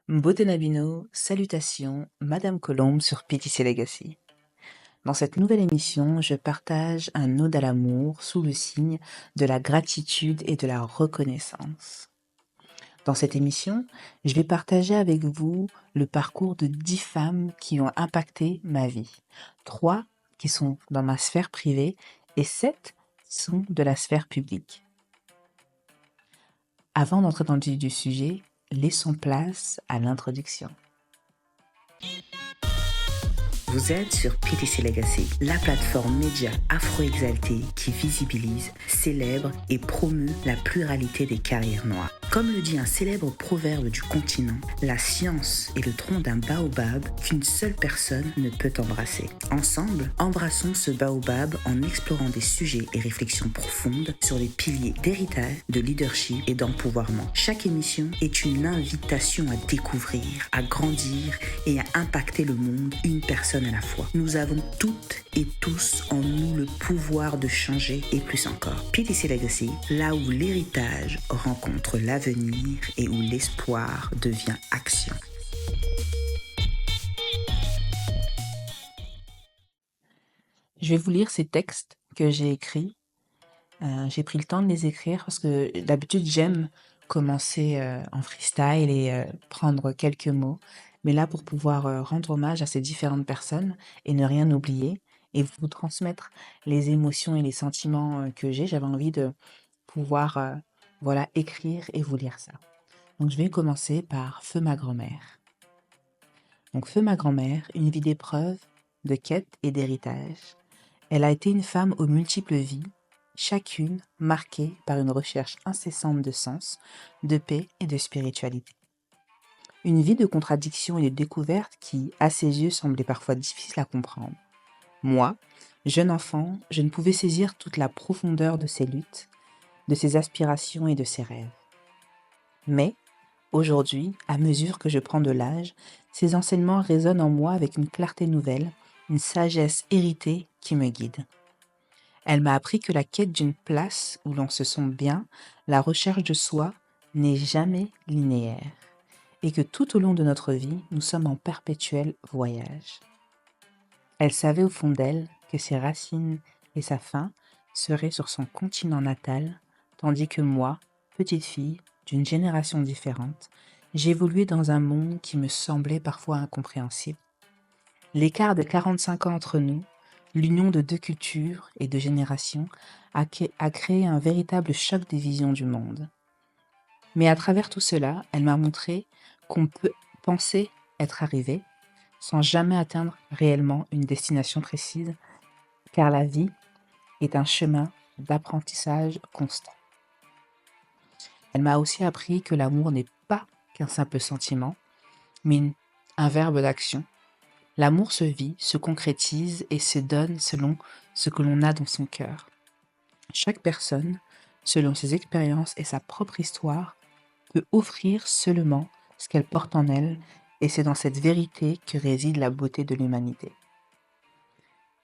Beauté Nabino, salutations, Madame Colombe sur PTC Legacy. Dans cette nouvelle émission, je partage un ode à l'amour sous le signe de la gratitude et de la reconnaissance. Dans cette émission, je vais partager avec vous le parcours de 10 femmes qui ont impacté ma vie. 3 qui sont dans ma sphère privée et 7 qui sont de la sphère publique. Avant d'entrer dans le vif du sujet, laissons place à l'introduction. Vous êtes sur PTC Legacy, la plateforme média afro-exaltée qui visibilise, célèbre et promeut la pluralité des carrières noires. Comme le dit un célèbre proverbe du continent, la science est le tronc d'un baobab qu'une seule personne ne peut embrasser. Ensemble, embrassons ce baobab en explorant des sujets et réflexions profondes sur les piliers d'héritage, de leadership et d'empouvoirment. Chaque émission est une invitation à découvrir, à grandir et à impacter le monde, une personne à la fois. Nous avons toutes et tous en nous le pouvoir de changer et plus encore. PTC Legacy, là où l'héritage rencontre l'avenir et où l'espoir devient action. Je vais vous lire ces textes que j'ai écrits. J'ai pris le temps de les écrire parce que d'habitude j'aime commencer en freestyle et prendre quelques mots. Mais là, pour pouvoir rendre hommage à ces différentes personnes et ne rien oublier et vous transmettre les émotions et les sentiments que j'ai, j'avais envie de pouvoir écrire et vous lire ça. Donc je vais commencer par Feu ma grand-mère. Donc Feu ma grand-mère, une vie d'épreuve, de quête et d'héritage. Elle a été une femme aux multiples vies, chacune marquée par une recherche incessante de sens, de paix et de spiritualité. Une vie de contradictions et de découvertes qui, à ses yeux, semblait parfois difficile à comprendre. Moi, jeune enfant, je ne pouvais saisir toute la profondeur de ses luttes, de ses aspirations et de ses rêves. Mais, aujourd'hui, à mesure que je prends de l'âge, ces enseignements résonnent en moi avec une clarté nouvelle, une sagesse héritée qui me guide. Elle m'a appris que la quête d'une place où l'on se sent bien, la recherche de soi, n'est jamais linéaire et que tout au long de notre vie, nous sommes en perpétuel voyage. Elle savait au fond d'elle que ses racines et sa fin seraient sur son continent natal, tandis que moi, petite fille d'une génération différente, j'évoluais dans un monde qui me semblait parfois incompréhensible. L'écart de 45 ans entre nous, l'union de 2 cultures et de générations a créé un véritable choc des visions du monde. Mais à travers tout cela, elle m'a montré qu'on peut penser être arrivé sans jamais atteindre réellement une destination précise, car la vie est un chemin d'apprentissage constant. Elle m'a aussi appris que l'amour n'est pas qu'un simple sentiment, mais un verbe d'action. L'amour se vit, se concrétise et se donne selon ce que l'on a dans son cœur. Chaque personne, selon ses expériences et sa propre histoire, peut offrir seulement ce qu'elle porte en elle, et c'est dans cette vérité que réside la beauté de l'humanité.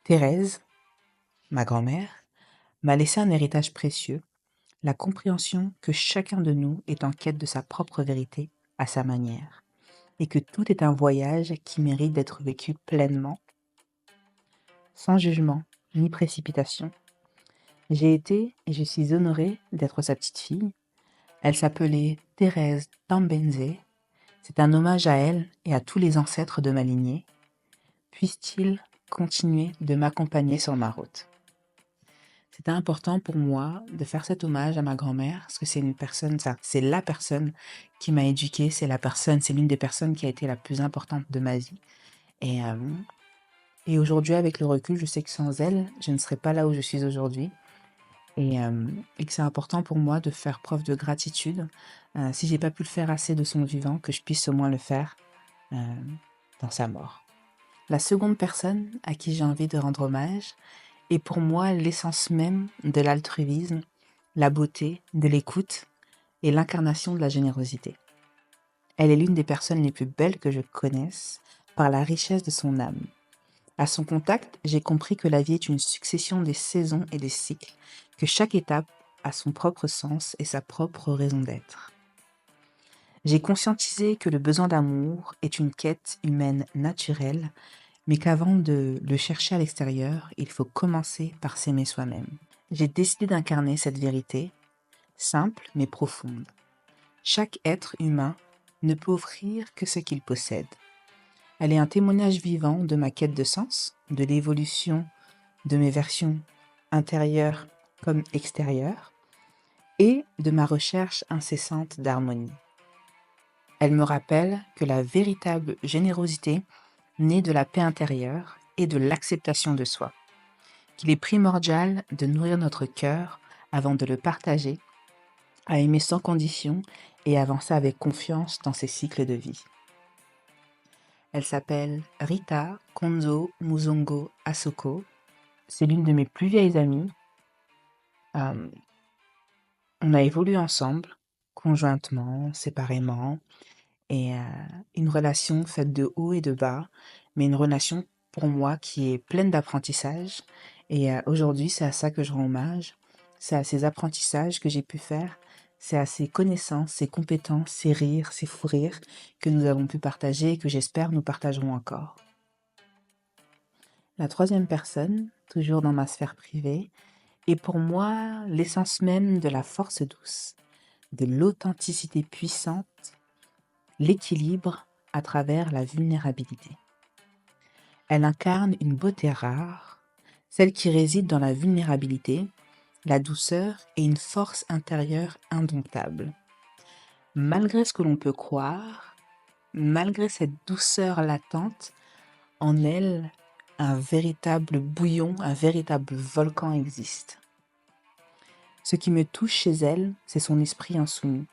Thérèse, ma grand-mère, m'a laissé un héritage précieux, la compréhension que chacun de nous est en quête de sa propre vérité à sa manière, et que tout est un voyage qui mérite d'être vécu pleinement, sans jugement ni précipitation. J'ai été et je suis honorée d'être sa petite fille. Elle s'appelait Thérèse Tambenze. C'est un hommage à elle et à tous les ancêtres de ma lignée. Puissent-ils continuer de m'accompagner sur ma route. C'était important pour moi de faire cet hommage à ma grand-mère, parce que c'est une personne, c'est la personne qui m'a éduquée, c'est l'une des personnes qui a été la plus importante de ma vie. Et, euh, et aujourd'hui, avec le recul, je sais que sans elle, je ne serais pas là où je suis aujourd'hui. Et que c'est important pour moi de faire preuve de gratitude, si j'ai pas pu le faire assez de son vivant, que je puisse au moins le faire euh, dans sa mort. La seconde personne à qui j'ai envie de rendre hommage est pour moi l'essence même de l'altruisme, la beauté, de l'écoute et l'incarnation de la générosité. Elle est l'une des personnes les plus belles que je connaisse par la richesse de son âme. À son contact, j'ai compris que la vie est une succession des saisons et des cycles, que chaque étape a son propre sens et sa propre raison d'être. J'ai conscientisé que le besoin d'amour est une quête humaine naturelle, mais qu'avant de le chercher à l'extérieur, il faut commencer par s'aimer soi-même. J'ai décidé d'incarner cette vérité, simple mais profonde. Chaque être humain ne peut offrir que ce qu'il possède. Elle est un témoignage vivant de ma quête de sens, de l'évolution de mes versions intérieures comme extérieures, et de ma recherche incessante d'harmonie. Elle me rappelle que la véritable générosité naît de la paix intérieure et de l'acceptation de soi, qu'il est primordial de nourrir notre cœur avant de le partager, à aimer sans condition et avancer avec confiance dans ses cycles de vie. Elle s'appelle Rita Konzo Muzongo Asoko. C'est l'une de mes plus vieilles amies. Euh, on a évolué ensemble, conjointement, séparément, et une relation faite de haut et de bas, mais une relation pour moi qui est pleine d'apprentissage. Et aujourd'hui, c'est à ça que je rends hommage. C'est à ces apprentissages que j'ai pu faire. C'est à ces connaissances, ces compétences, ces rires, ces fous rires que nous avons pu partager et que j'espère nous partagerons encore. La troisième personne, toujours dans ma sphère privée, est pour moi l'essence même de la force douce, de l'authenticité puissante, l'équilibre à travers la vulnérabilité. Elle incarne une beauté rare, celle qui réside dans la vulnérabilité, la douceur et une force intérieure indomptable. Malgré ce que l'on peut croire, malgré cette douceur latente, en elle, un véritable bouillon, un véritable volcan existe. Ce qui me touche chez elle, c'est son esprit insoumis,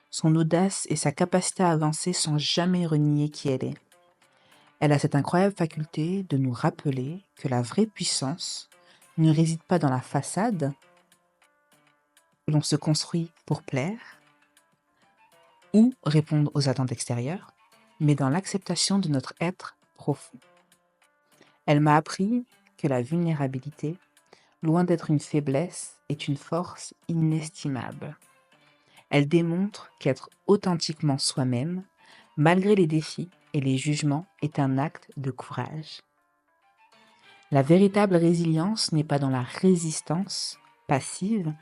son audace et sa capacité à avancer sans jamais renier qui elle est. Elle a cette incroyable faculté de nous rappeler que la vraie puissance ne réside pas dans la façade que l'on se construit pour plaire ou répondre aux attentes extérieures, mais dans l'acceptation de notre être profond. Elle m'a appris que la vulnérabilité, loin d'être une faiblesse, est une force inestimable. Elle démontre qu'être authentiquement soi-même, malgré les défis et les jugements, est un acte de courage. La véritable résilience n'est pas dans la résistance passive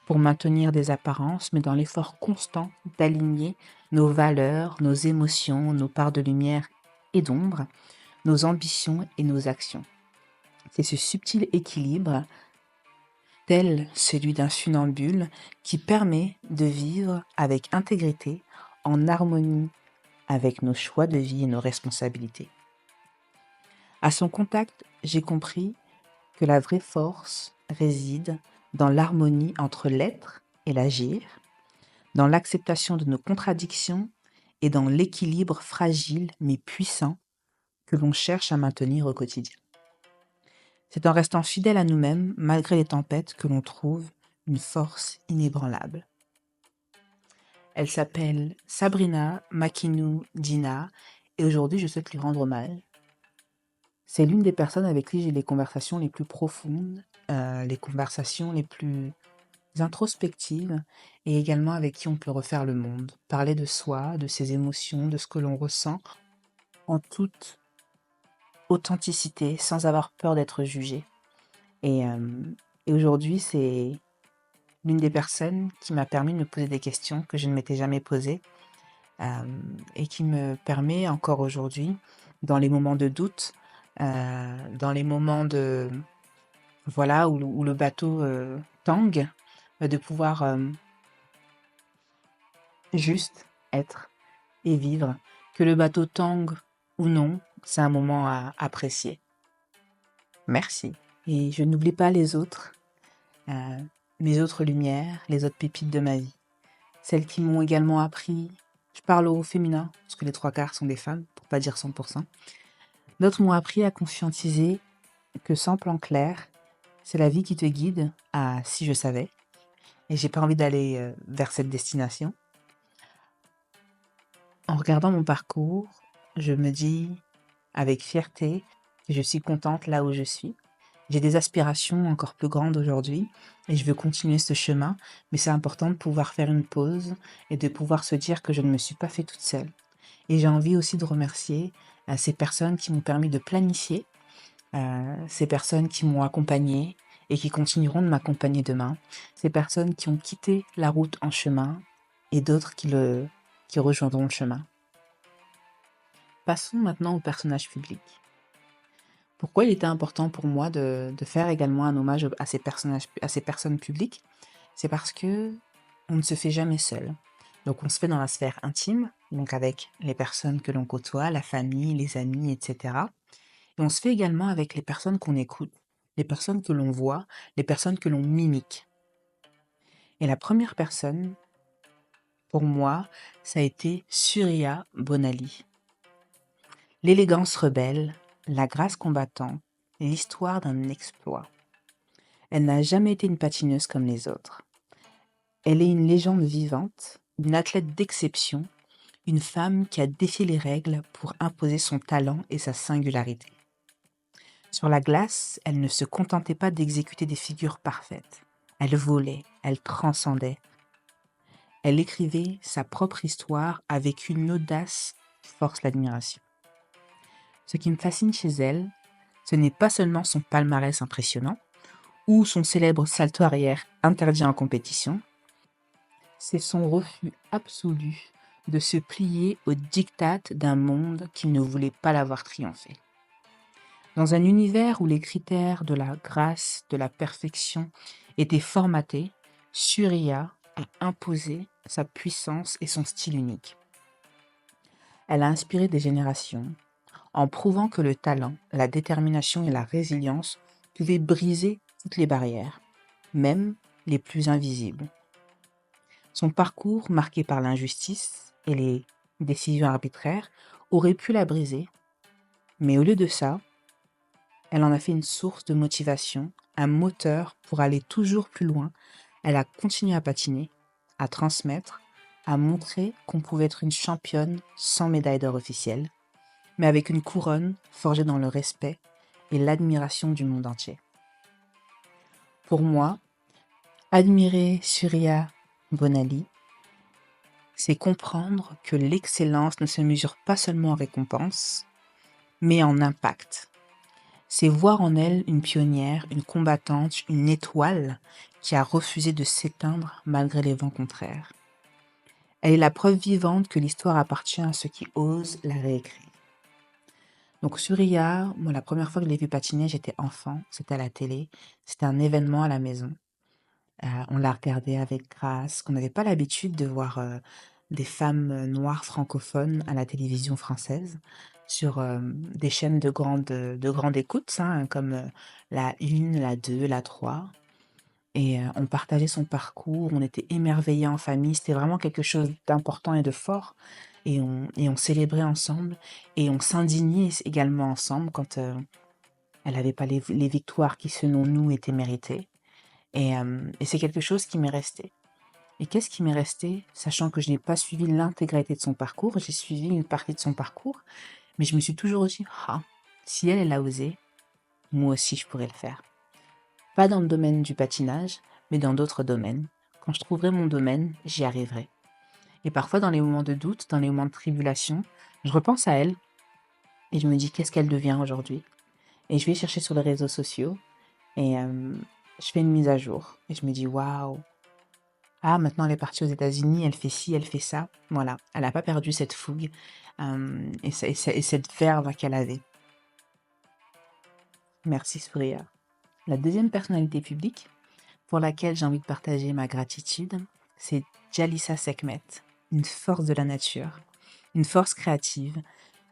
pour maintenir des apparences, mais dans l'effort constant d'aligner nos valeurs, nos émotions, nos parts de lumière et d'ombre, nos ambitions et nos actions. C'est ce subtil équilibre, tel celui d'un funambule, qui permet de vivre avec intégrité, en harmonie avec nos choix de vie et nos responsabilités. À son contact, j'ai compris que la vraie force réside dans l'harmonie entre l'être et l'agir, dans l'acceptation de nos contradictions et dans l'équilibre fragile mais puissant que l'on cherche à maintenir au quotidien. C'est en restant fidèle à nous-mêmes, malgré les tempêtes, que l'on trouve une force inébranlable. Elle s'appelle Sabrina Makinou Dina et aujourd'hui je souhaite lui rendre hommage. C'est l'une des personnes avec qui j'ai les conversations les plus profondes, les conversations les plus introspectives et également avec qui on peut refaire le monde, parler de soi, de ses émotions, de ce que l'on ressent en toute authenticité, sans avoir peur d'être jugé. Et, euh, et aujourd'hui, c'est l'une des personnes qui m'a permis de me poser des questions que je ne m'étais jamais posées et qui me permet encore aujourd'hui, dans les moments de doute, dans les moments de voilà où le bateau tangue, de pouvoir juste être et vivre. Que le bateau tangue ou non, c'est un moment à apprécier. Merci. Et je n'oublie pas les autres, euh, mes autres lumières, les autres pépites de ma vie. Celles qui m'ont également appris, je parle au féminin, parce que les trois quarts sont des femmes, pour pas dire 100%. D'autres m'ont appris à conscientiser que sans plan clair, c'est la vie qui te guide à si je savais. Et j'ai pas envie d'aller vers cette destination. En regardant mon parcours, je me dis avec fierté que je suis contente là où je suis J'ai des aspirations encore plus grandes aujourd'hui et je veux continuer ce chemin, mais c'est important de pouvoir faire une pause et de pouvoir se dire que je ne me suis pas fait toute seule. Et j'ai envie aussi de remercier ces personnes qui m'ont permis de planifier, ces personnes qui m'ont accompagnée et qui continueront de m'accompagner demain, ces personnes qui ont quitté la route en chemin et d'autres qui rejoindront le chemin. Passons maintenant au personnage public. Pourquoi il était important pour moi de faire également un hommage à ces personnages, à ces personnes publiques? C'est parce que on ne se fait jamais seul. Donc on se fait dans la sphère intime, donc avec les personnes que l'on côtoie, la famille, les amis, etc. Et on se fait également avec les personnes qu'on écoute, les personnes que l'on voit, les personnes que l'on mimique. Et la première personne, pour moi, ça a été Surya Bonali. L'élégance rebelle, la grâce combattante, l'histoire d'un exploit. Elle n'a jamais été une patineuse comme les autres. Elle est une légende vivante, une athlète d'exception, une femme qui a défié les règles pour imposer son talent et sa singularité. Sur la glace, elle ne se contentait pas d'exécuter des figures parfaites. Elle volait, elle transcendait. Elle écrivait sa propre histoire avec une audace qui force l'admiration. Ce qui me fascine chez elle, ce n'est pas seulement son palmarès impressionnant ou son célèbre salto arrière interdit en compétition, c'est son refus absolu de se plier aux diktats d'un monde qui ne voulait pas la voir triompher. Dans un univers où les critères de la grâce, de la perfection étaient formatés, Surya a imposé sa puissance et son style unique. Elle a inspiré des générations en prouvant que le talent, la détermination et la résilience pouvaient briser toutes les barrières, même les plus invisibles. Son parcours, marqué par l'injustice et les décisions arbitraires, aurait pu la briser, mais au lieu de ça, elle en a fait une source de motivation, un moteur pour aller toujours plus loin. Elle a continué à patiner, à transmettre, à montrer qu'on pouvait être une championne sans médaille d'or officielle, mais avec une couronne forgée dans le respect et l'admiration du monde entier. Pour moi, admirer Surya Bonali, c'est comprendre que l'excellence ne se mesure pas seulement en récompense, mais en impact. C'est voir en elle une pionnière, une combattante, une étoile qui a refusé de s'éteindre malgré les vents contraires. Elle est la preuve vivante que l'histoire appartient à ceux qui osent la réécrire. Donc Surya, moi la première fois que je l'ai vu patiner, j'étais enfant, c'était à la télé, c'était un événement à la maison. On l'a regardé avec grâce, qu'on n'avait pas l'habitude de voir des femmes noires francophones à la télévision française sur des chaînes de grande écoute, hein, comme la 1, la 2, la 3. Et on partageait son parcours, on était émerveillés en famille, c'était vraiment quelque chose d'important et de fort. Et on célébrait ensemble et on s'indignait également ensemble quand elle n'avait pas les victoires qui, selon nous, étaient méritées. Et c'est quelque chose qui m'est resté. Et qu'est-ce qui m'est resté, sachant que je n'ai pas suivi l'intégralité de son parcours, j'ai suivi une partie de son parcours, mais je me suis toujours dit, ah, si elle, elle a osé, moi aussi je pourrais le faire. Pas dans le domaine du patinage, mais dans d'autres domaines. Quand je trouverai mon domaine, j'y arriverai. Et parfois, dans les moments de doute, dans les moments de tribulation, je repense à elle et je me dis, qu'est-ce qu'elle devient aujourd'hui? Et je vais chercher sur les réseaux sociaux et je fais une mise à jour. Et je me dis, waouh, ah, maintenant elle est partie aux États-Unis, elle fait ci, elle fait ça. Voilà, elle n'a pas perdu cette fougue et cette verve qu'elle avait. Merci Surya. La deuxième personnalité publique pour laquelle j'ai envie de partager ma gratitude, c'est Jalissa Sekhmet, une force de la nature, une force créative,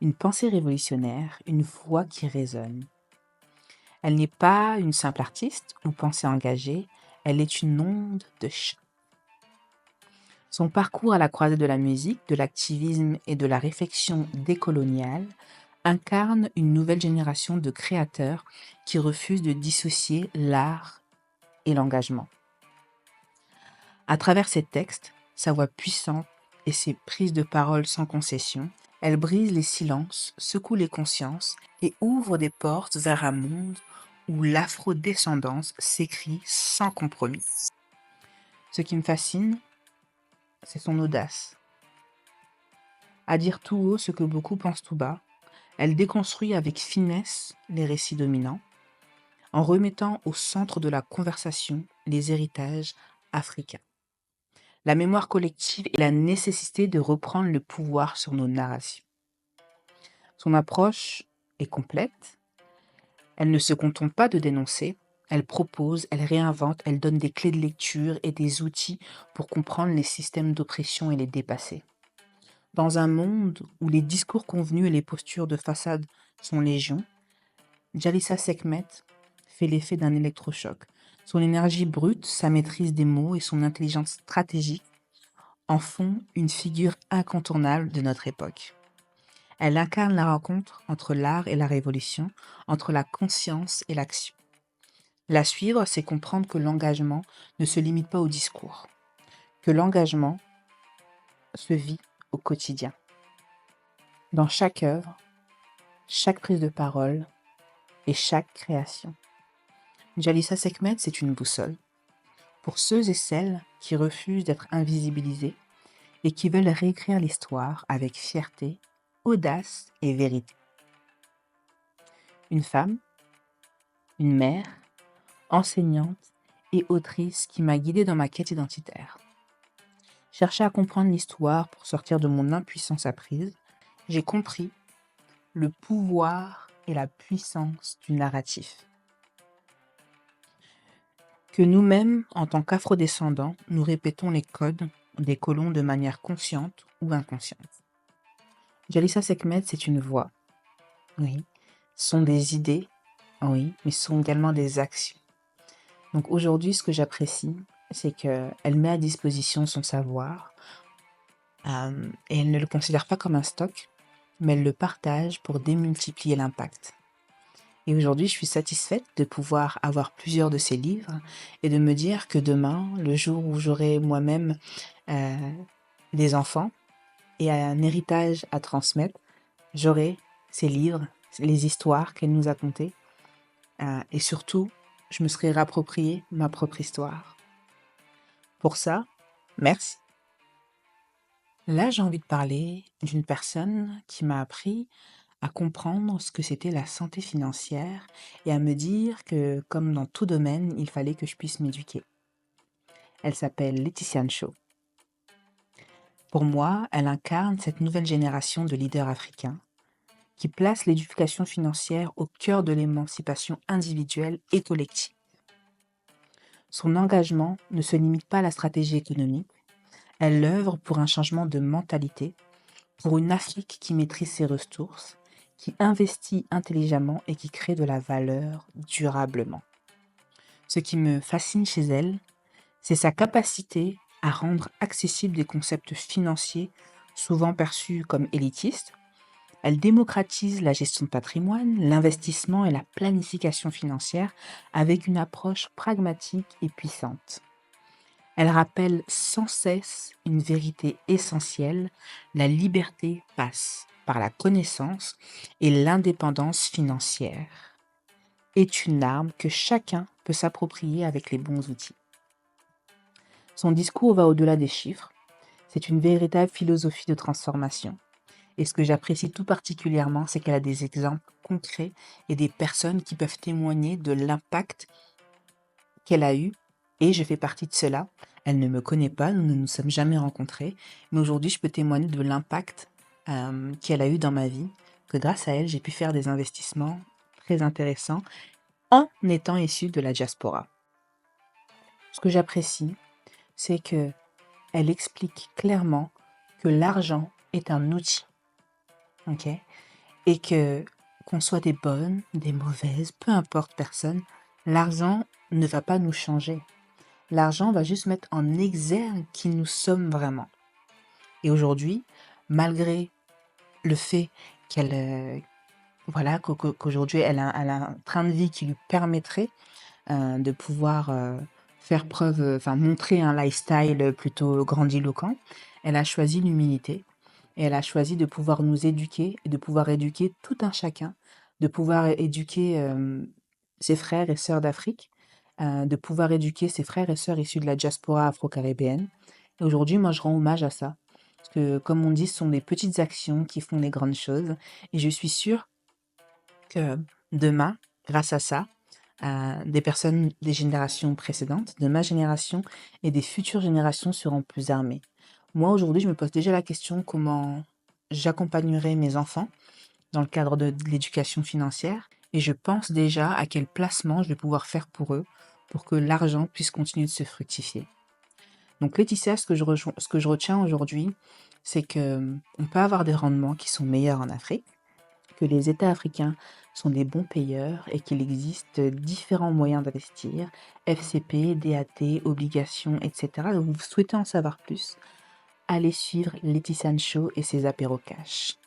une pensée révolutionnaire, une voix qui résonne. Elle n'est pas une simple artiste ou pensée engagée, elle est une onde de choc. Son parcours à la croisée de la musique, de l'activisme et de la réflexion décoloniale incarne une nouvelle génération de créateurs qui refusent de dissocier l'art et l'engagement. À travers ses textes, sa voix puissante et ses prises de parole sans concession, elle brise les silences, secoue les consciences et ouvre des portes vers un monde où l'afrodescendance s'écrit sans compromis. Ce qui me fascine, c'est son audace. À dire tout haut ce que beaucoup pensent tout bas, elle déconstruit avec finesse les récits dominants, en remettant au centre de la conversation les héritages africains, la mémoire collective et la nécessité de reprendre le pouvoir sur nos narrations. Son approche est complète, elle ne se contente pas de dénoncer, elle propose, elle réinvente, elle donne des clés de lecture et des outils pour comprendre les systèmes d'oppression et les dépasser. Dans un monde où les discours convenus et les postures de façade sont légion, Jalissa Sekhmet fait l'effet d'un électrochoc. Son énergie brute, sa maîtrise des mots et son intelligence stratégique en font une figure incontournable de notre époque. Elle incarne la rencontre entre l'art et la révolution, entre la conscience et l'action. La suivre, c'est comprendre que l'engagement ne se limite pas au discours, que l'engagement se vit au quotidien. Dans chaque œuvre, chaque prise de parole et chaque création. Jalissa Sekhmet, c'est une boussole pour ceux et celles qui refusent d'être invisibilisés et qui veulent réécrire l'histoire avec fierté, audace et vérité. Une femme, une mère, enseignante et autrice qui m'a guidée dans ma quête identitaire. Chercher à comprendre l'histoire pour sortir de mon impuissance apprise, j'ai compris le pouvoir et la puissance du narratif. Que nous-mêmes, en tant qu'afrodescendants, nous répétons les codes des colons de manière consciente ou inconsciente. Jalissa Sekhmet, c'est une voix, oui. Ce sont des idées, oui, mais ce sont également des actions. Donc aujourd'hui, ce que j'apprécie, c'est qu'elle met à disposition son savoir et elle ne le considère pas comme un stock, mais elle le partage pour démultiplier l'impact. Et aujourd'hui, je suis satisfaite de pouvoir avoir plusieurs de ses livres et de me dire que demain, le jour où j'aurai moi-même des enfants et un héritage à transmettre, j'aurai ces livres, les histoires qu'elle nous a contées et surtout, je me serai réapproprié ma propre histoire. Pour ça, merci. Là, j'ai envie de parler d'une personne qui m'a appris à comprendre ce que c'était la santé financière et à me dire que, comme dans tout domaine, il fallait que je puisse m'éduquer. Elle s'appelle Laetitia Nshaw. Pour moi, elle incarne cette nouvelle génération de leaders africains qui place l'éducation financière au cœur de l'émancipation individuelle et collective. Son engagement ne se limite pas à la stratégie économique, elle œuvre pour un changement de mentalité, pour une Afrique qui maîtrise ses ressources, qui investit intelligemment et qui crée de la valeur durablement. Ce qui me fascine chez elle, c'est sa capacité à rendre accessibles des concepts financiers souvent perçus comme élitistes. Elle démocratise la gestion de patrimoine, l'investissement et la planification financière avec une approche pragmatique et puissante. Elle rappelle sans cesse une vérité essentielle, la liberté passe par la connaissance et l'indépendance financière est une arme que chacun peut s'approprier avec les bons outils. Son discours va au-delà des chiffres, c'est une véritable philosophie de transformation. Et ce que j'apprécie tout particulièrement, c'est qu'elle a des exemples concrets et des personnes qui peuvent témoigner de l'impact qu'elle a eu. Et je fais partie de cela. Elle ne me connaît pas, nous ne nous sommes jamais rencontrés. Mais aujourd'hui, je peux témoigner de l'impact qu'elle a eu dans ma vie, que grâce à elle, j'ai pu faire des investissements très intéressants en étant issue de la diaspora. Ce que j'apprécie, c'est que elle explique clairement que l'argent est un outil, ok? Et que qu'on soit des bonnes, des mauvaises, peu importe personne, l'argent ne va pas nous changer. L'argent va juste mettre en exergue qui nous sommes vraiment. Et aujourd'hui, malgré le fait qu'elle, voilà, qu'aujourd'hui elle a un train de vie qui lui permettrait de pouvoir faire preuve, enfin montrer un lifestyle plutôt grandiloquent, elle a choisi l'humilité et elle a choisi de pouvoir nous éduquer et de pouvoir éduquer tout un chacun, de pouvoir éduquer ses frères et sœurs d'Afrique, de pouvoir éduquer ses frères et sœurs issus de la diaspora afro-caribéenne. Et aujourd'hui, moi, je rends hommage à ça. Parce que, comme on dit, ce sont des petites actions qui font les grandes choses. Et je suis sûre que demain, grâce à ça, des personnes des générations précédentes, de ma génération et des futures générations seront plus armées. Moi, aujourd'hui, je me pose déjà la question comment j'accompagnerai mes enfants dans le cadre de l'éducation financière et je pense déjà à quel placement je vais pouvoir faire pour eux pour que l'argent puisse continuer de se fructifier. Donc Laetitia, ce que je retiens aujourd'hui, c'est que on peut avoir des rendements qui sont meilleurs en Afrique, que les États africains sont des bons payeurs et qu'il existe différents moyens d'investir, FCP, DAT, obligations, etc. Donc vous souhaitez en savoir plus, allez suivre Laetitia Show et ses apéros cash.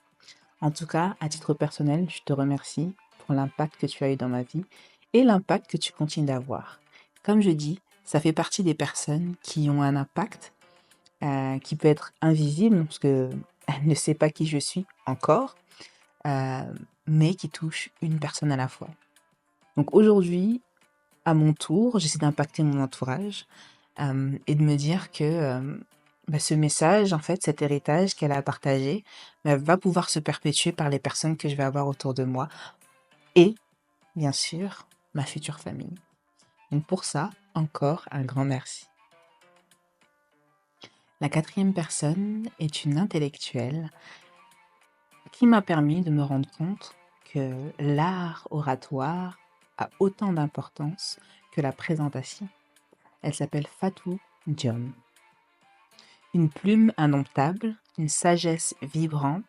En tout cas, à titre personnel, je te remercie pour l'impact que tu as eu dans ma vie et l'impact que tu continues d'avoir. Comme je dis, ça fait partie des personnes qui ont un impact qui peut être invisible parce que elle ne sait pas qui je suis encore, euh, mais qui touche une personne à la fois. Donc aujourd'hui, à mon tour, j'essaie d'impacter mon entourage et de me dire que ce message, en fait, cet héritage qu'elle a partagé, va pouvoir se perpétuer par les personnes que je vais avoir autour de moi et, bien sûr, ma future famille. Donc pour ça, encore un grand merci. La quatrième personne est une intellectuelle qui m'a permis de me rendre compte que l'art oratoire a autant d'importance que la présentation. Elle s'appelle Fatou Diom. Une plume indomptable, une sagesse vibrante,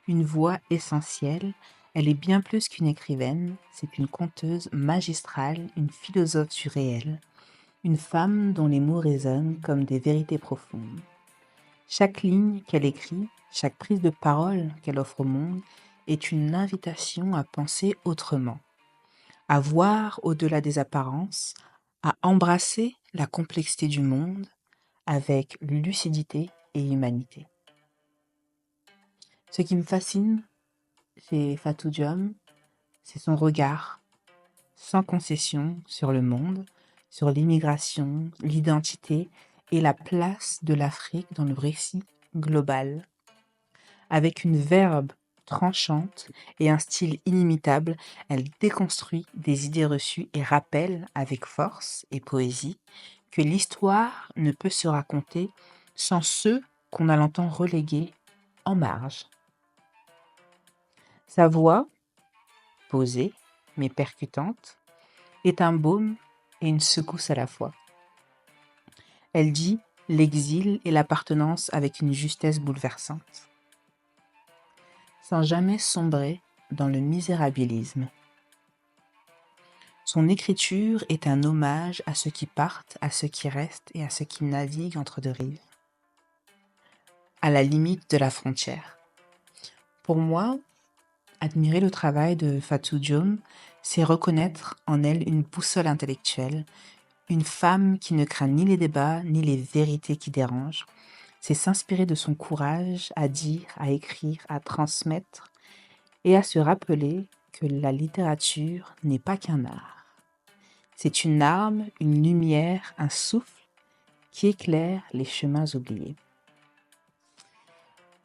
une voix essentielle, elle est bien plus qu'une écrivaine, c'est une conteuse magistrale, une philosophe du réel, une femme dont les mots résonnent comme des vérités profondes. Chaque ligne qu'elle écrit, chaque prise de parole qu'elle offre au monde est une invitation à penser autrement, à voir au-delà des apparences, à embrasser la complexité du monde avec lucidité et humanité. Ce qui me fascine chez Fatou Diom, c'est son regard sans concession sur le monde, sur l'immigration, l'identité et la place de l'Afrique dans le récit global. Avec une verbe tranchante et un style inimitable, elle déconstruit des idées reçues et rappelle avec force et poésie que l'histoire ne peut se raconter sans ceux qu'on a longtemps relégués en marge. Sa voix, posée mais percutante, est un baume et une secousse à la fois. Elle dit l'exil et l'appartenance avec une justesse bouleversante, sans jamais sombrer dans le misérabilisme. Son écriture est un hommage à ceux qui partent, à ceux qui restent et à ceux qui naviguent entre deux rives, à la limite de la frontière. Pour moi, admirer le travail de Fatou Diom, c'est reconnaître en elle une boussole intellectuelle, une femme qui ne craint ni les débats ni les vérités qui dérangent. C'est s'inspirer de son courage à dire, à écrire, à transmettre et à se rappeler que la littérature n'est pas qu'un art. C'est une arme, une lumière, un souffle qui éclaire les chemins oubliés.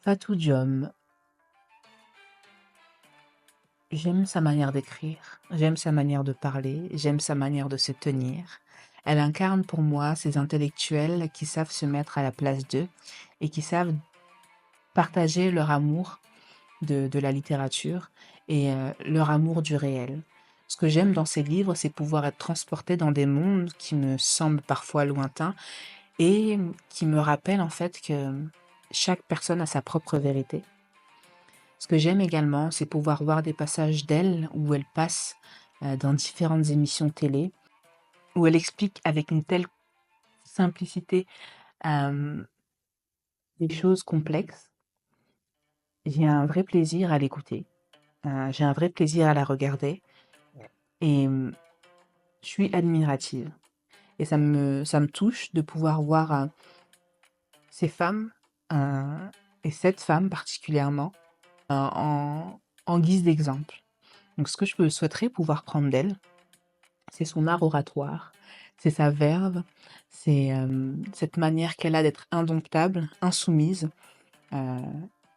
Fatou Diom, j'aime sa manière d'écrire, j'aime sa manière de parler, j'aime sa manière de se tenir. Elle incarne pour moi ces intellectuels qui savent se mettre à la place d'eux et qui savent partager leur amour de la littérature et leur amour du réel. Ce que j'aime dans ces livres, c'est pouvoir être transporté dans des mondes qui me semblent parfois lointains et qui me rappellent en fait que chaque personne a sa propre vérité. Ce que j'aime également, c'est pouvoir voir des passages d'elle où elle passe dans différentes émissions télé, où elle explique avec une telle simplicité euh, des choses complexes. J'ai un vrai plaisir à l'écouter, j'ai un vrai plaisir à la regarder et je suis admirative. Et ça me touche de pouvoir voir ces femmes, euh, et cette femme particulièrement, en guise d'exemple. Donc ce que je souhaiterais pouvoir prendre d'elle, c'est son art oratoire, c'est sa verve, c'est, cette manière qu'elle a d'être indomptable, insoumise. Heu,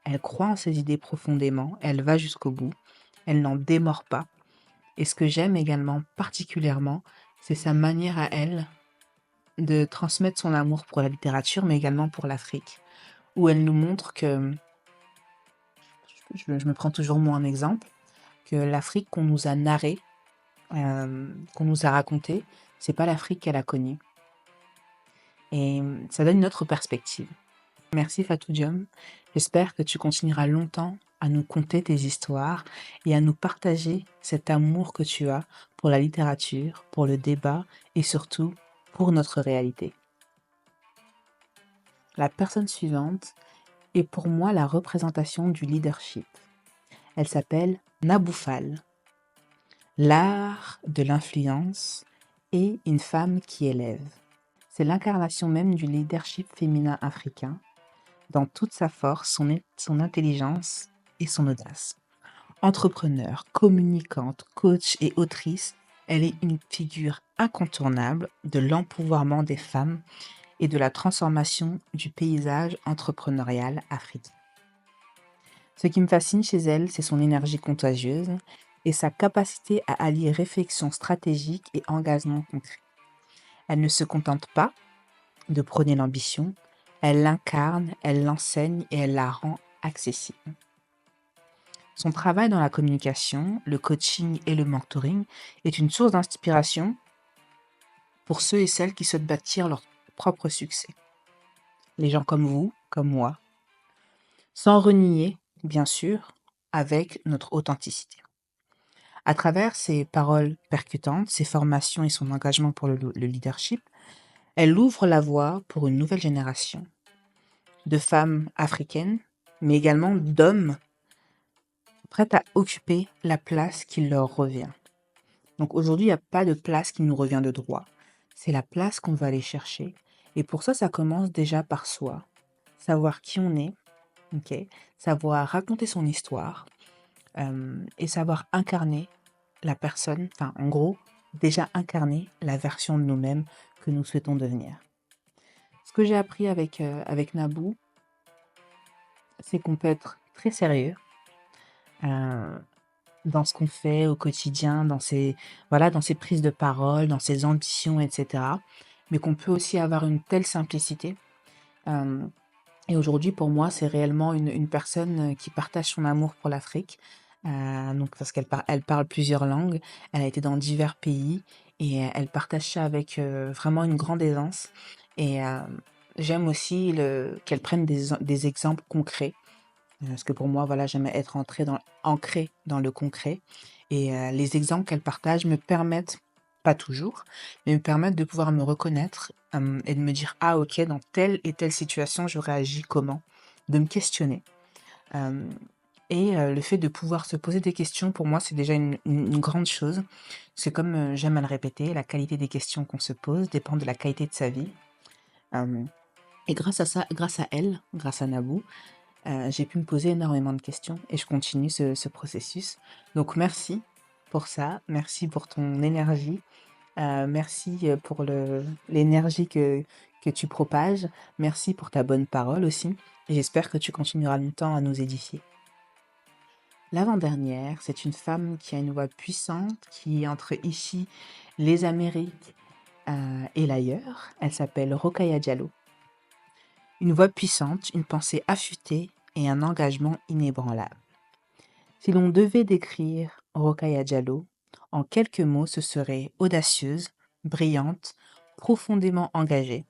Elle croit en ses idées profondément, elle va jusqu'au bout, elle n'en démord pas et ce que j'aime également particulièrement, c'est sa manière à elle de transmettre son amour pour la littérature, mais également pour l'Afrique, où elle nous montre que je me prends toujours moi en exemple, que l'Afrique qu'on nous a narrée, qu'on nous a racontée, c'est pas l'Afrique qu'elle a connue et ça donne une autre perspective. Merci Fatou Diom. J'espère que tu continueras longtemps à nous conter tes histoires et à nous partager cet amour que tu as pour la littérature, pour le débat et surtout pour notre réalité. La personne suivante est pour moi la représentation du leadership. Elle s'appelle Naboufal, l'art de l'influence et une femme qui élève. C'est l'incarnation même du leadership féminin africain dans toute sa force, son intelligence et son audace. Entrepreneur, communicante, coach et autrice, elle est une figure incontournable de l'empouvoirment des femmes et de la transformation du paysage entrepreneurial africain. Ce qui me fascine chez elle, c'est son énergie contagieuse et sa capacité à allier réflexion stratégique et engagement concret. Elle ne se contente pas de prôner l'ambition, elle l'incarne, elle l'enseigne et elle la rend accessible. Son travail dans la communication, le coaching et le mentoring est une source d'inspiration pour ceux et celles qui souhaitent bâtir leur propre succès. Les gens comme vous, comme moi, sans renier, bien sûr, avec notre authenticité. À travers ses paroles percutantes, ses formations et son engagement pour le leadership, elle ouvre la voie pour une nouvelle génération de femmes africaines, mais également d'hommes prêts à occuper la place qui leur revient. Donc aujourd'hui, il n'y a pas de place qui nous revient de droit. C'est la place qu'on va aller chercher. Et pour ça, ça commence déjà par soi. Savoir qui on est, ok, savoir raconter son histoire et savoir incarner la personne, enfin en gros, déjà incarner la version de nous-mêmes que nous souhaitons devenir. Ce que j'ai appris avec Nabou, c'est qu'on peut être très sérieux euh, dans ce qu'on fait au quotidien, voilà, dans ses prises de parole, dans ses ambitions, etc. Mais qu'on peut aussi avoir une telle simplicité. Euh, et aujourd'hui, pour moi, c'est réellement une personne qui partage son amour pour l'Afrique. Donc, parce elle parle plusieurs langues, elle a été dans divers pays et elle partage ça avec vraiment une grande aisance. Et j'aime aussi qu'elle prenne des exemples concrets. Parce que pour moi, voilà, j'aime être ancrée dans le concret. Et les exemples qu'elle partage me permettent, pas toujours, mais me permettent de pouvoir me reconnaître et de me dire, ah ok, dans telle et telle situation, j'aurais agi comment, de me questionner. Euh, et le fait de pouvoir se poser des questions, pour moi, c'est déjà une grande chose. C'est comme j'aime à le répéter, la qualité des questions qu'on se pose dépend de la qualité de sa vie. Euh, et grâce à ça, grâce à elle, grâce à Naboo, j'ai pu me poser énormément de questions et je continue ce processus. Donc merci pour ça, merci pour ton énergie, merci pour l'énergie que tu propages, merci pour ta bonne parole aussi et j'espère que tu continueras longtemps à nous édifier. L'avant-dernière, c'est une femme qui a une voix puissante, qui est entre ici, les Amériques et l'ailleurs. Elle s'appelle Rokhaya Diallo. Une voix puissante, une pensée affûtée et un engagement inébranlable. Si l'on devait décrire Rokhaya Diallo, en quelques mots, ce serait audacieuse, brillante, profondément engagée.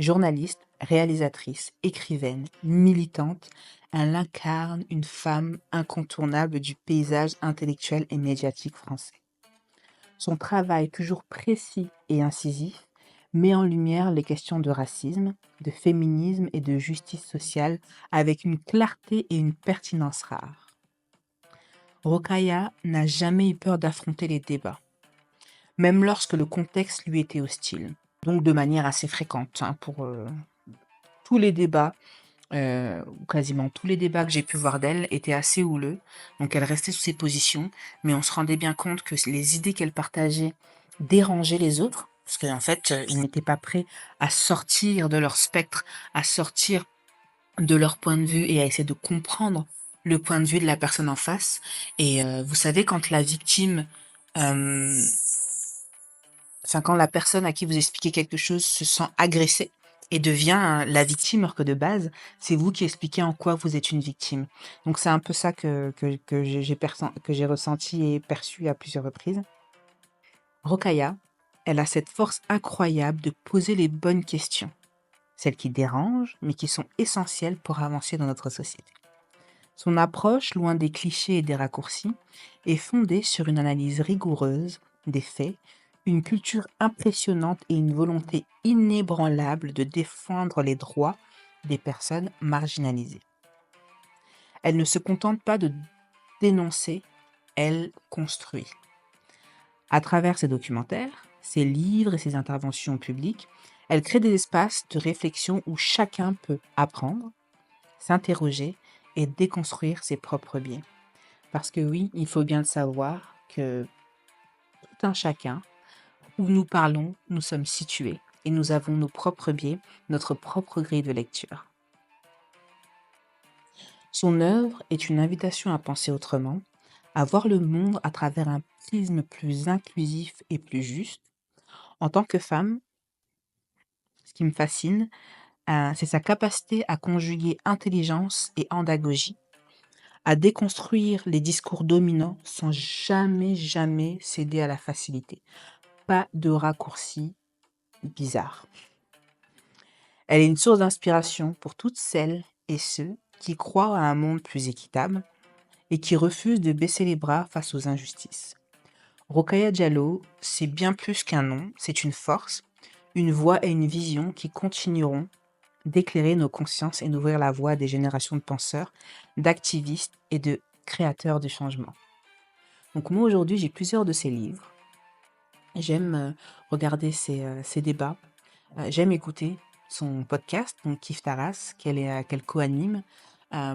Journaliste, réalisatrice, écrivaine, militante, elle incarne une femme incontournable du paysage intellectuel et médiatique français. Son travail toujours précis et incisif met en lumière les questions de racisme, de féminisme et de justice sociale avec une clarté et une pertinence rares. Rokhaya n'a jamais eu peur d'affronter les débats, même lorsque le contexte lui était hostile, donc de manière assez fréquente pour tous les débats où quasiment tous les débats que j'ai pu voir d'elle étaient assez houleux. Donc elle restait sous ses positions, mais on se rendait bien compte que les idées qu'elle partageait dérangeaient les autres, parce qu'en fait, ils n'étaient pas prêts à sortir de leur spectre, à sortir de leur point de vue et à essayer de comprendre le point de vue de la personne en face. Et vous savez, quand la victime, euh, enfin quand la personne à qui vous expliquez quelque chose se sent agressée et devient la victime, alors que de base, c'est vous qui expliquez en quoi vous êtes une victime. Donc c'est un peu ça que que j'ai ressenti et perçu à plusieurs reprises. Rokaya, elle a cette force incroyable de poser les bonnes questions, celles qui dérangent, mais qui sont essentielles pour avancer dans notre société. Son approche, loin des clichés et des raccourcis, est fondée sur une analyse rigoureuse des faits, une culture impressionnante et une volonté inébranlable de défendre les droits des personnes marginalisées. Elle ne se contente pas de dénoncer, elle construit. À travers ses documentaires, ses livres et ses interventions publiques, elle crée des espaces de réflexion où chacun peut apprendre, s'interroger et déconstruire ses propres biais. Parce que oui, il faut bien le savoir que tout un chacun, où nous parlons, nous sommes situés et nous avons nos propres biais, notre propre grille de lecture. Son œuvre est une invitation à penser autrement, à voir le monde à travers un prisme plus inclusif et plus juste. En tant que femme, ce qui me fascine, c'est sa capacité à conjuguer intelligence et andragogie, à déconstruire les discours dominants sans jamais céder à la facilité. Pas de raccourci bizarre. Elle est une source d'inspiration pour toutes celles et ceux qui croient à un monde plus équitable et qui refusent de baisser les bras face aux injustices. Rokhaya Diallo, c'est bien plus qu'un nom, c'est une force, une voix et une vision qui continueront d'éclairer nos consciences et d'ouvrir la voie à des générations de penseurs, d'activistes et de créateurs du changement. Donc moi aujourd'hui, j'ai plusieurs de ses livres. J'aime regarder ses débats. J'aime écouter son podcast, donc Kif Taras, qu'elle co-anime.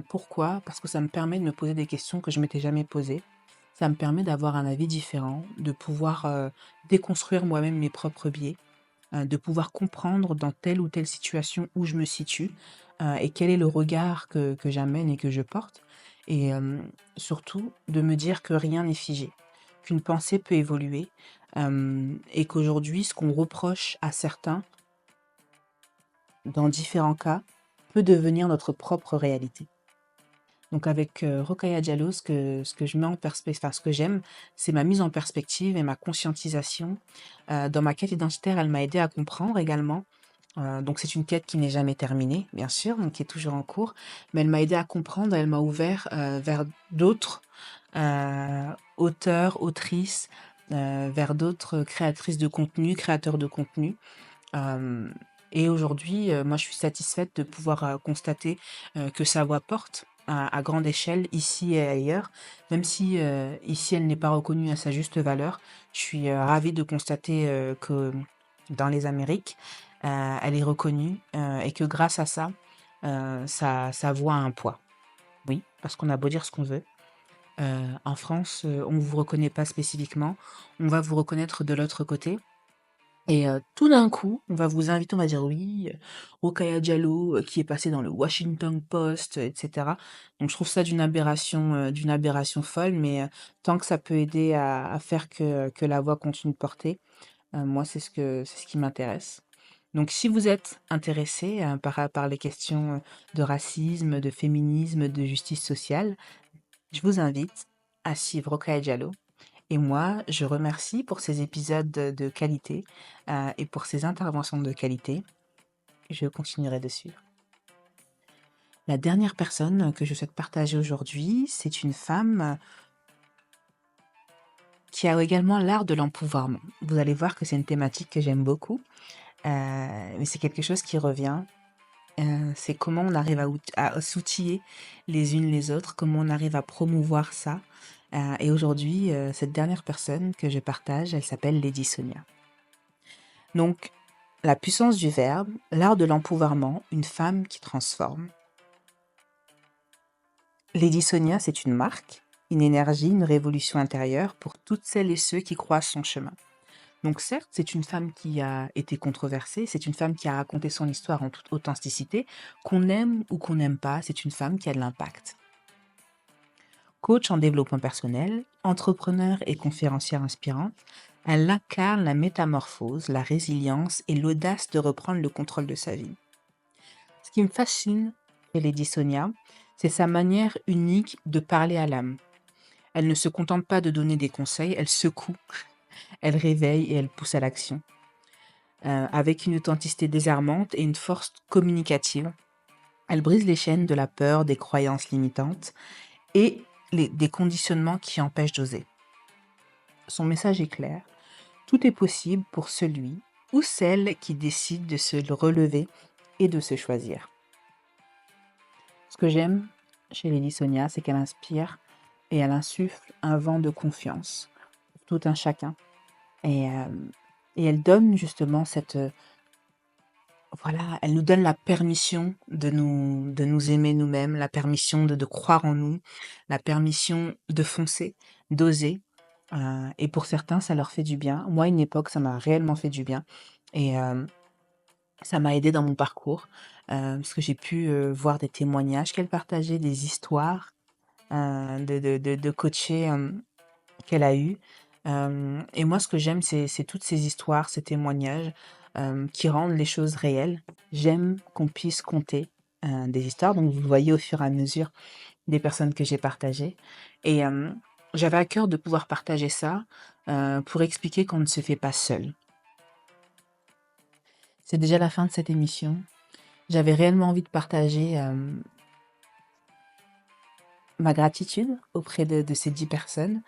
Pourquoi? Parce que ça me permet de me poser des questions que je m'étais jamais posées. Ça me permet d'avoir un avis différent, de pouvoir déconstruire moi-même mes propres biais, de pouvoir comprendre dans telle ou telle situation où je me situe et quel est le regard que j'amène et que je porte. Et surtout, de me dire que rien n'est figé, qu'une pensée peut évoluer et qu'aujourd'hui, ce qu'on reproche à certains, dans différents cas, peut devenir notre propre réalité. Donc avec Rokhaya Diallo, ce que je mets en perspective, enfin ce que j'aime, c'est ma mise en perspective et ma conscientisation. Dans ma quête identitaire, elle m'a aidé à comprendre également. Donc c'est une quête qui n'est jamais terminée, bien sûr, donc qui est toujours en cours, mais elle m'a aidé à comprendre, elle m'a ouvert vers d'autres auteurs, autrices, vers d'autres créatrices de contenu, créateurs de contenu. Euh, et aujourd'hui, moi, je suis satisfaite de pouvoir constater que sa voix porte à grande échelle, ici et ailleurs. Même si ici, elle n'est pas reconnue à sa juste valeur, je suis ravie de constater que dans les Amériques, elle est reconnue et que grâce à ça, sa voix a un poids. Oui, parce qu'on a beau dire ce qu'on veut. En France, on ne vous reconnaît pas spécifiquement, on va vous reconnaître de l'autre côté. Et tout d'un coup, on va vous inviter, on va dire: «Oui, Rokhaya Diallo, qui est passée dans le Washington Post», et cetera. Donc je trouve ça d'une aberration folle, mais tant que ça peut aider à faire que la voix continue de porter, moi c'est ce qui m'intéresse. Donc si vous êtes intéressé, par les questions, de racisme, de féminisme, de justice sociale, je vous invite à suivre Rokhaya Diallo et moi, je remercie pour ces épisodes de qualité, et pour ces interventions de qualité. Je continuerai de suivre. La dernière personne que je souhaite partager aujourd'hui, c'est une femme qui a également l'art de l'empouvoirment. Vous allez voir que c'est une thématique que j'aime beaucoup, mais c'est quelque chose qui revient. C'est comment on arrive à s'outiller les unes les autres, comment on arrive à promouvoir ça. Et aujourd'hui, cette dernière personne que je partage, elle s'appelle Lady Sonia. Donc, la puissance du verbe, l'art de l'empouvoirment, une femme qui transforme. Lady Sonia, c'est une marque, une énergie, une révolution intérieure pour toutes celles et ceux qui croisent son chemin. Donc certes, c'est une femme qui a été controversée, c'est une femme qui a raconté son histoire en toute authenticité, qu'on aime ou qu'on n'aime pas, c'est une femme qui a de l'impact. Coach en développement personnel, entrepreneur et conférencière inspirante, elle incarne la métamorphose, la résilience et l'audace de reprendre le contrôle de sa vie. Ce qui me fascine chez Lady Sonia, c'est sa manière unique de parler à l'âme. Elle ne se contente pas de donner des conseils, elle secoue, elle réveille et elle pousse à l'action. Avec une authenticité désarmante et une force communicative, elle brise les chaînes de la peur, des croyances limitantes et des conditionnements qui empêchent d'oser. Son message est clair, tout est possible pour celui ou celle qui décide de se relever et de se choisir. Ce que j'aime chez Lady Sonia, c'est qu'elle inspire et elle insuffle un vent de confiance pour tout un chacun. Et, euh, et elle donne justement voilà, elle nous donne la permission de nous aimer nous-mêmes, la permission de croire en nous, la permission de foncer, d'oser. Et pour certains, ça leur fait du bien. Moi, à une époque, ça m'a réellement fait du bien. Et ça m'a aidé dans mon parcours, parce que j'ai pu voir des témoignages qu'elle partageait, des histoires de coachés qu'elle a eu. Et moi, ce que j'aime, c'est toutes ces histoires, ces témoignages qui rendent les choses réelles. J'aime qu'on puisse compter des histoires. Donc, vous voyez au fur et à mesure des personnes que j'ai partagées. Et j'avais à cœur de pouvoir partager ça pour expliquer qu'on ne se fait pas seul. C'est déjà la fin de cette émission. J'avais réellement envie de partager ma gratitude auprès de ces 10 personnes.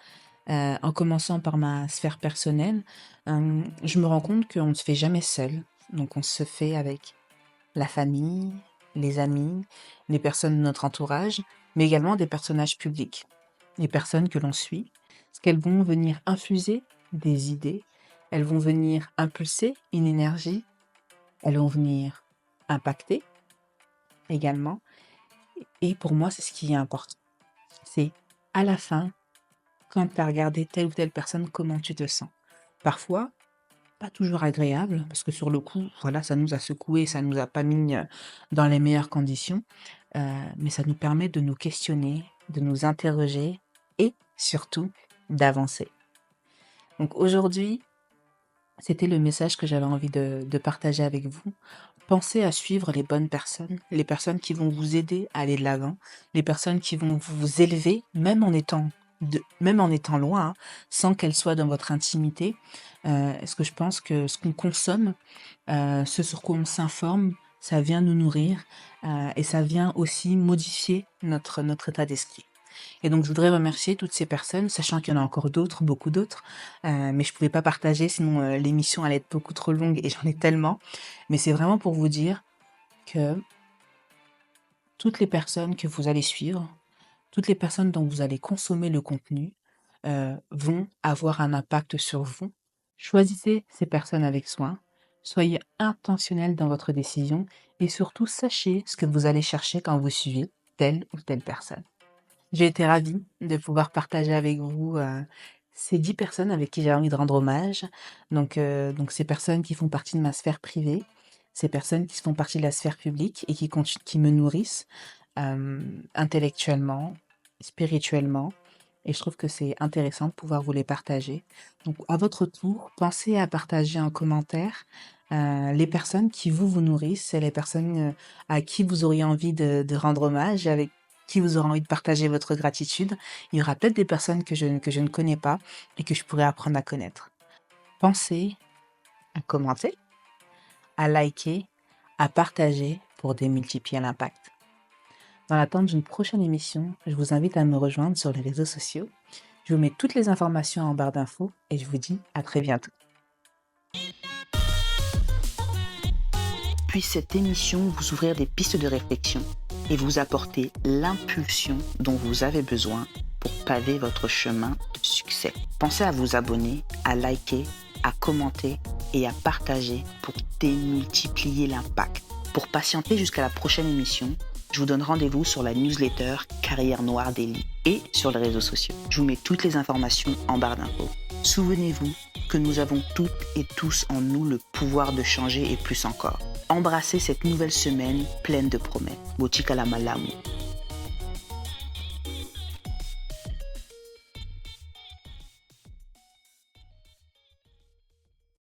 En commençant par ma sphère personnelle, je me rends compte qu'on ne se fait jamais seul. Donc on se fait avec la famille, les amis, les personnes de notre entourage, mais également des personnages publics, les personnes que l'on suit, parce qu'elles vont venir infuser des idées, elles vont venir impulser une énergie, elles vont venir impacter également. Et pour moi, c'est ce qui est important. C'est à la fin, quand tu as regardé telle ou telle personne, comment tu te sens. Parfois, pas toujours agréable, parce que sur le coup, voilà, ça nous a secoué, ça nous a pas mis dans les meilleures conditions, mais ça nous permet de nous questionner, de nous interroger et surtout d'avancer. Donc aujourd'hui, c'était le message que j'avais envie de partager avec vous. Pensez à suivre les personnes qui vont vous aider à aller de l'avant, les personnes qui vont vous élever, même en étant loin, hein, sans qu'elles soient dans votre intimité. Est-ce que je pense que ce qu'on consomme, ce sur quoi on s'informe, ça vient nous nourrir et ça vient aussi modifier notre état d'esprit. Et donc, je voudrais remercier toutes ces personnes, sachant qu'il y en a encore d'autres, beaucoup d'autres, mais je pouvais pas partager, sinon l'émission allait être beaucoup trop longue et j'en ai tellement. Mais c'est vraiment pour vous dire que toutes les personnes que vous allez suivre, toutes les personnes dont vous allez consommer le contenu, vont avoir un impact sur vous. Choisissez ces personnes avec soin, soyez intentionnel dans votre décision et surtout sachez ce que vous allez chercher quand vous suivez telle ou telle personne. J'ai été ravie de pouvoir partager avec vous, ces 10 personnes avec qui j'ai envie de rendre hommage. Donc ces personnes qui font partie de ma sphère privée, ces personnes qui font partie de la sphère publique et qui me nourrissent, intellectuellement, spirituellement et je trouve que c'est intéressant de pouvoir vous les partager. Donc à votre tour, pensez à partager en commentaire, les personnes qui vous nourrissent et les personnes, à qui vous auriez envie de rendre hommage et avec qui vous aurez envie de partager votre gratitude. Il y aura peut-être des personnes que je ne connais pas et que je pourrais apprendre à connaître. Pensez à commenter, à liker, à partager pour démultiplier l'impact. Dans l'attente d'une prochaine émission, je vous invite à me rejoindre sur les réseaux sociaux. Je vous mets toutes les informations en barre d'infos et je vous dis à très bientôt. Puisse cette émission vous ouvrir des pistes de réflexion et vous apporter l'impulsion dont vous avez besoin pour paver votre chemin de succès. Pensez à vous abonner, à liker, à commenter et à partager pour démultiplier l'impact. Pour patienter jusqu'à la prochaine émission, Je vous donne rendez-vous sur la newsletter Carrière Noire d'Eli et sur les réseaux sociaux. Je vous mets toutes les informations en barre d'infos. Souvenez-vous que nous avons toutes et tous en nous le pouvoir de changer et plus encore. Embrassez cette nouvelle semaine pleine de promesses. Bochika la malamu.